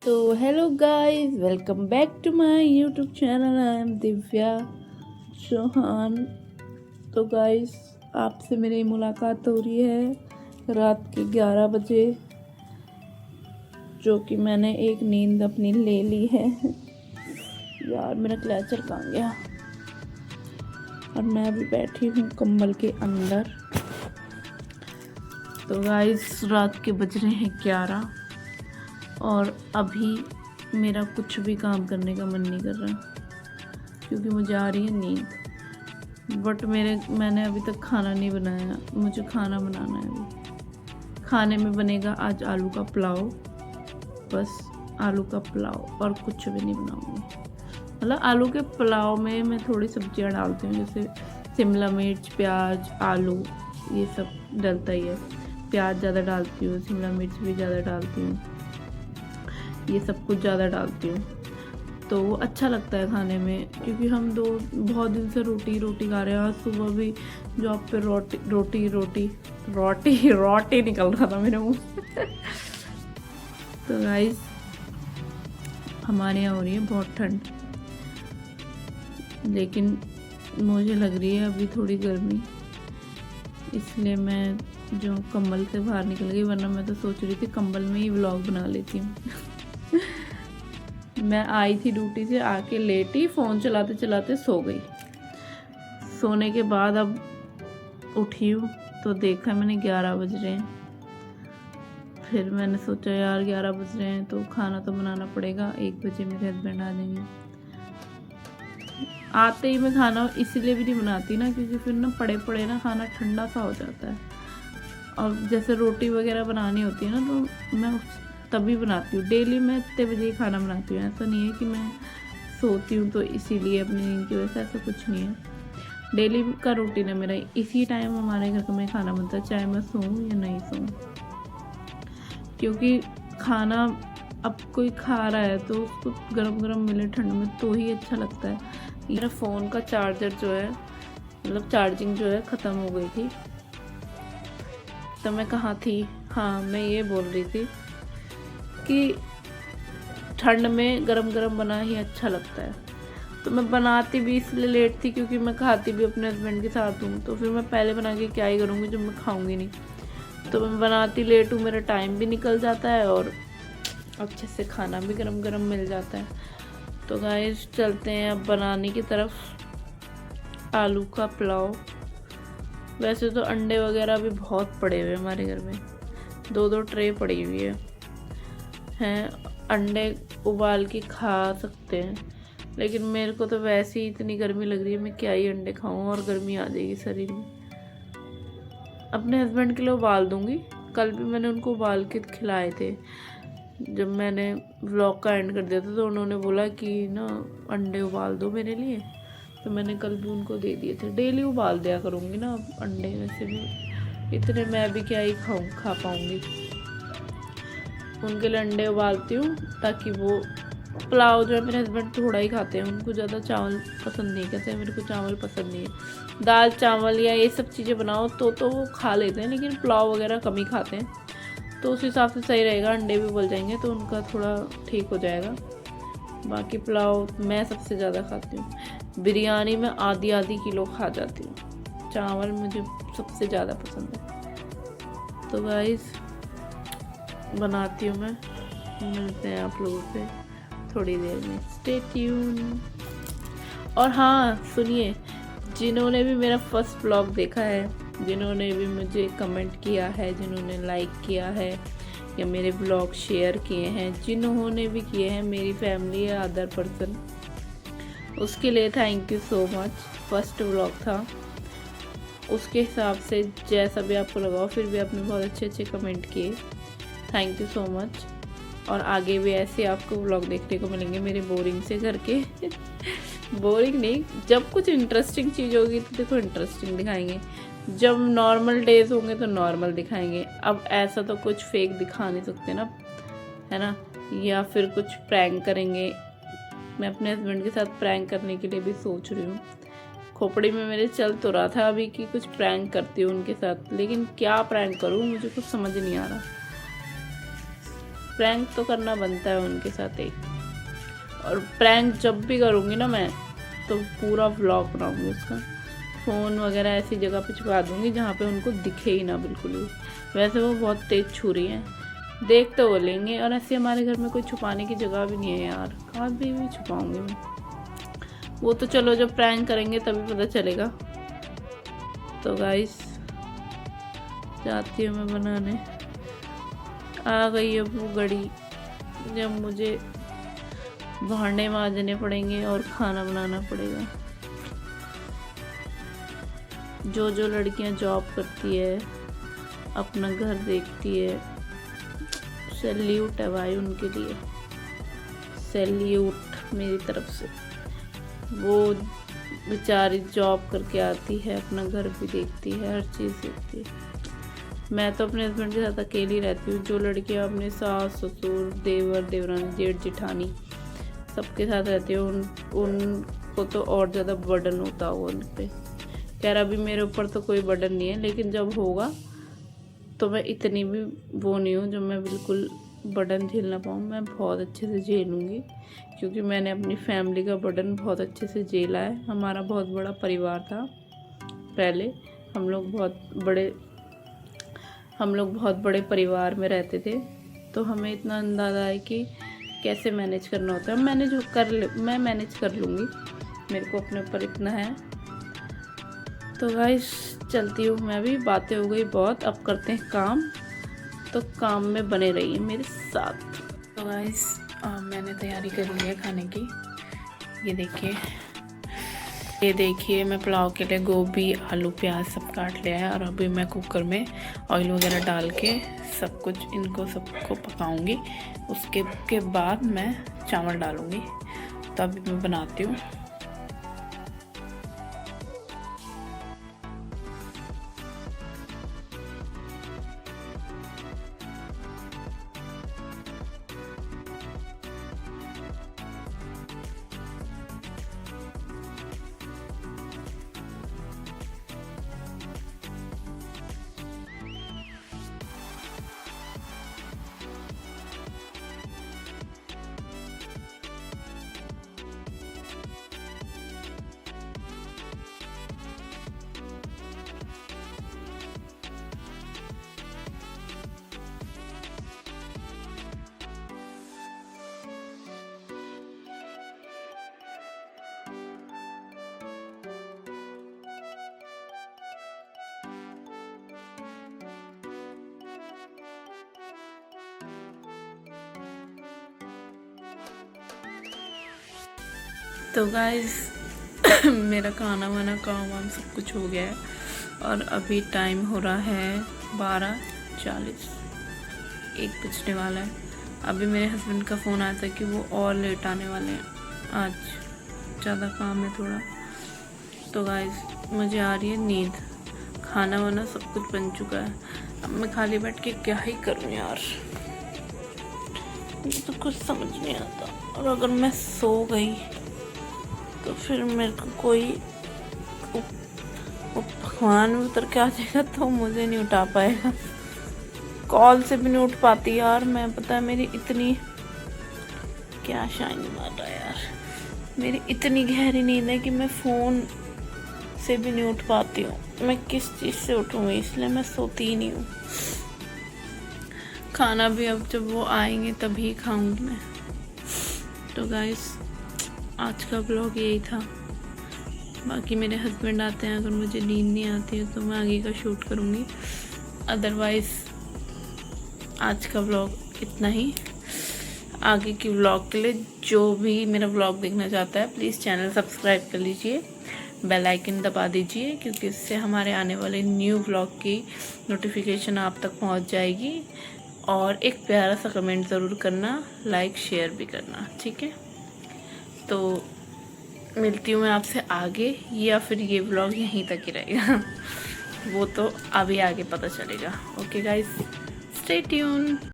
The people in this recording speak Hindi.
तो hello guys, welcome back to my YouTube channel. I am Divya Chauhan. तो गाइस, आपसे मेरी मुलाकात हो रही है रात के 11 बजे, जो कि मैंने एक नींद अपनी ले ली है। यार मेरा क्लचर कहाँ गया। और मैं अभी बैठी हूँ कंबल के अंदर। तो गाइस, रात के बज रहे हैं 11 और अभी मेरा कुछ भी काम करने का मन नहीं कर रहा क्योंकि मुझे आ रही है नींद। बट मैंने अभी तक खाना नहीं बनाया। मुझे खाना बनाना है अभी। खाने में बनेगा आज आलू का पुलाव, बस आलू का पुलाव, और कुछ भी नहीं बनाऊंगी। मतलब आलू के पुलाव में मैं थोड़ी सब्जियां डालती हूँ, जैसे शिमला मिर्च, प्याज, आलू, ये सब डलता ही है। प्याज ज़्यादा डालती हूँ, शिमला मिर्च भी ज़्यादा डालती हूँ, ये सब कुछ ज़्यादा डालती हूँ, तो वो अच्छा लगता है खाने में। क्योंकि हम बहुत दिन से रोटी खा रहे हैं। आज सुबह भी जॉब पे रोटी निकल रहा था मेरे मुंह से। तो गाइस, हमारे यहाँ हो रही है बहुत ठंड, लेकिन मुझे लग रही है अभी थोड़ी गर्मी, इसलिए मैं जो कंबल से बाहर निकल गई, वरना मैं तो सोच रही थी कंबल में ही व्लॉग बना लेती हूँ। मैं आई थी ड्यूटी से, आके लेटी, फ़ोन चलाते चलाते सो गई। सोने के बाद अब उठी हूँ तो देखा मैंने 11 बज रहे हैं। फिर मैंने सोचा यार 11 बज रहे हैं तो खाना तो बनाना पड़ेगा। 1 बजे मेरे हस्बैंड आ जाएंगे। आते ही मैं खाना इसलिए भी नहीं बनाती ना, क्योंकि फिर ना पड़े पड़े ना खाना ठंडा सा हो जाता है। और जैसे रोटी वगैरह बनानी होती है ना, तो मैं तभी बनाती हूँ। डेली मैं इतने बजे ही खाना बनाती हूँ। ऐसा नहीं है कि मैं सोती हूँ तो इसीलिए अपनी नींद की वजह से, ऐसा कुछ नहीं है। डेली का रूटीन है मेरा, इसी टाइम हमारे घर में खाना बनता है, चाहे मैं सोऊं या नहीं सोऊं। क्योंकि खाना अब कोई खा रहा है तो उसको गरम गरम मिले ठंड में तो ही अच्छा लगता है। मेरा फ़ोन का चार्जर जो है, मतलब चार्जिंग जो है, ख़त्म हो गई थी। तो मैं कहाँ थी, हाँ, मैं ये बोल रही थी कि ठंड में गरम गरम बना ही अच्छा लगता है। तो मैं बनाती भी इसलिए लेट थी क्योंकि मैं खाती भी अपने हस्बैंड के साथ हूँ, तो फिर मैं पहले बना के क्या ही करूँगी जब मैं खाऊंगी नहीं। तो मैं बनाती लेट हूँ, मेरा टाइम भी निकल जाता है और अच्छे से खाना भी गरम गरम मिल जाता है। तो गाइस, चलते हैं अब बनाने की तरफ। आलू का पुलाव। वैसे तो अंडे वगैरह भी बहुत पड़े हुए हमारे घर में, 2 ट्रे पड़ी हुई हैं। अंडे उबाल के खा सकते हैं, लेकिन मेरे को तो वैसे ही इतनी गर्मी लग रही है, मैं क्या ही अंडे खाऊं, और गर्मी आ जाएगी शरीर में। अपने हस्बैंड के लिए उबाल दूंगी। कल भी मैंने उनको उबाल के खिलाए थे। जब मैंने व्लॉग का एंड कर दिया था तो उन्होंने बोला कि ना अंडे उबाल दो मेरे लिए, तो मैंने कल भी उनको दे दिए थे। डेली उबाल दिया करूँगी ना अब अंडे, वैसे भी इतने मैं भी क्या ही खा पाऊँगी। उनके लिए अंडे उबालती हूँ ताकि वो पुलाव जो है, मेरे हस्बैंड थोड़ा ही खाते हैं, उनको ज़्यादा चावल पसंद नहीं। कहते हैं मेरे को चावल पसंद नहीं है। दाल चावल या ये सब चीज़ें बनाओ तो वो खा लेते हैं, लेकिन पुलाव वगैरह कम ही खाते हैं। तो उस हिसाब से सही रहेगा, अंडे भी उबल जाएंगे तो उनका थोड़ा ठीक हो जाएगा। बाकी पुलाव मैं सबसे ज़्यादा खाती हूँ। बिरयानी में आधी किलो खा जाती हूँ। चावल मुझे सबसे ज़्यादा पसंद है। तो गाइस, बनाती हूँ मैं, मिलते हैं आप लोगों से थोड़ी देर में। Stay tune. और हाँ सुनिए, जिन्होंने भी मेरा फर्स्ट ब्लॉग देखा है, जिन्होंने भी मुझे कमेंट किया है, जिन्होंने लाइक किया है या मेरे ब्लॉग शेयर किए हैं, जिन्होंने भी किए हैं, मेरी फैमिली या अदर पर्सन, उसके लिए thank you so much. First blog था, उसके हिसाब से जैसा भी आपको लगा, फिर भी आपने बहुत अच्छे अच्छे कमेंट किए। Thank you so much. और आगे भी ऐसे आपको व्लॉग देखने को मिलेंगे मेरे बोरिंग से घर के। बोरिंग नहीं, जब कुछ इंटरेस्टिंग चीज़ होगी तो देखो इंटरेस्टिंग दिखाएंगे, जब नॉर्मल डेज होंगे तो नॉर्मल दिखाएंगे। अब ऐसा तो कुछ फेक दिखा नहीं सकते ना, है ना। या फिर कुछ प्रैंक करेंगे। मैं अपने हस्बैंड के साथ प्रैंक करने के लिए भी सोच रही हूँ। खोपड़ी में मेरे चल तो रहा था अभी कि कुछ प्रैंक करती हूँ उनके साथ, लेकिन क्या प्रैंक करूँ मुझे कुछ समझ नहीं आ रहा। प्रैंक तो करना बनता है उनके साथ एक। और प्रैंक जब भी करूँगी ना मैं, तो पूरा व्लॉग बनाऊँगी उसका। फ़ोन वगैरह ऐसी जगह पे छुपा दूँगी जहाँ पे उनको दिखे ही ना बिल्कुल भी। वैसे वो बहुत तेज़ छुरी हैं, देख तो वो लेंगे। और ऐसे हमारे घर में कोई छुपाने की जगह भी नहीं है यार, कहाँ भी छुपाऊँगी मैं। वो तो चलो जब प्रैंक करेंगे तभी पता चलेगा। तो गाइस जाती हूँ मैं बनाने। आ गई अब वो घड़ी जब मुझे भांडे मांजने पड़ेंगे और खाना बनाना पड़ेगा। जो जो लड़कियां जॉब करती है, अपना घर देखती है, सैल्यूट है भाई उनके लिए, सैल्यूट मेरी तरफ से। वो बेचारी जॉब करके आती है, अपना घर भी देखती है, हर चीज़ देखती है। मैं तो अपने हस्बैंड के साथ अकेली रहती हूँ। जो लड़कियाँ अपने सास ससुर, देवर देवरानी, जेठ जेठानी सबके साथ रहती है, उनको तो और ज़्यादा बर्डन होता होगा उन पर। खैर अभी मेरे ऊपर तो कोई बर्डन नहीं है, लेकिन जब होगा तो मैं इतनी भी वो नहीं हूँ जो मैं बिल्कुल बर्डन झेल ना पाऊँ। मैं बहुत अच्छे से झेलूँगी, क्योंकि मैंने अपनी फैमिली का बर्डन बहुत अच्छे से झेला है। हमारा बहुत बड़ा परिवार था पहले, हम लोग बहुत बड़े परिवार में रहते थे, तो हमें इतना अंदाज़ा है कि कैसे मैनेज करना होता है। मैं मैनेज कर लूँगी, मेरे को अपने ऊपर इतना है। तो गाइस चलती हूँ मैं भी, बातें हो गई बहुत, अब करते हैं काम। तो काम में बने रहिए मेरे साथ। तो गाइस मैंने तैयारी कर ली है खाने की। ये देखिए मैं पुलाव के लिए गोभी, आलू, प्याज सब काट लिया है। और अभी मैं कुकर में ऑयल वगैरह डाल के सबको पकाऊंगी। उसके बाद मैं चावल डालूंगी। तो अभी मैं बनाती हूँ। तो गाइस मेरा खाना वाना काम वाम सब कुछ हो गया है। और अभी टाइम हो रहा है 12:40, 1 बजने वाला है। अभी मेरे हस्बैंड का फ़ोन आया था कि वो और लेट आने वाले हैं, आज ज़्यादा काम है थोड़ा। तो गाइस मुझे आ रही है नींद। खाना वाना सब कुछ बन चुका है, अब मैं खाली बैठ के क्या ही करूँ यार, मुझे तो कुछ समझ नहीं आता। और अगर मैं सो गई तो फिर मेरे को कोई भगवान में उतर के आ जाएगा तो मुझे नहीं उठा पाएगा। कॉल से भी नहीं उठ पाती यार मैं, पता है मेरी इतनी क्या शाइन मार रहा है यार, मेरी इतनी गहरी नींद है कि मैं फ़ोन से भी नहीं उठ पाती हूँ। मैं किस चीज़ से उठूँगी, इसलिए मैं सोती ही नहीं हूँ। खाना भी अब जब वो आएंगे तभी खाऊंगी मैं। तो गाइस आज का ब्लॉग यही था। बाकी मेरे हस्बैंड आते हैं, अगर मुझे नींद नहीं आती है तो मैं आगे का शूट करूँगी। अदरवाइज़ आज का ब्लॉग इतना ही। आगे की ब्लॉग के लिए जो भी मेरा ब्लॉग देखना चाहता है प्लीज़ चैनल सब्सक्राइब कर लीजिए, बेल आइकन दबा दीजिए, क्योंकि इससे हमारे आने वाले न्यू ब्लॉग की नोटिफिकेशन आप तक पहुंच जाएगी। और एक प्यारा सा कमेंट ज़रूर करना, लाइक शेयर भी करना, ठीक है। तो मिलती हूँ मैं आपसे आगे, या फिर ये व्लॉग यहीं तक ही रहेगा वो तो अभी आगे पता चलेगा। Okay guys, stay tune.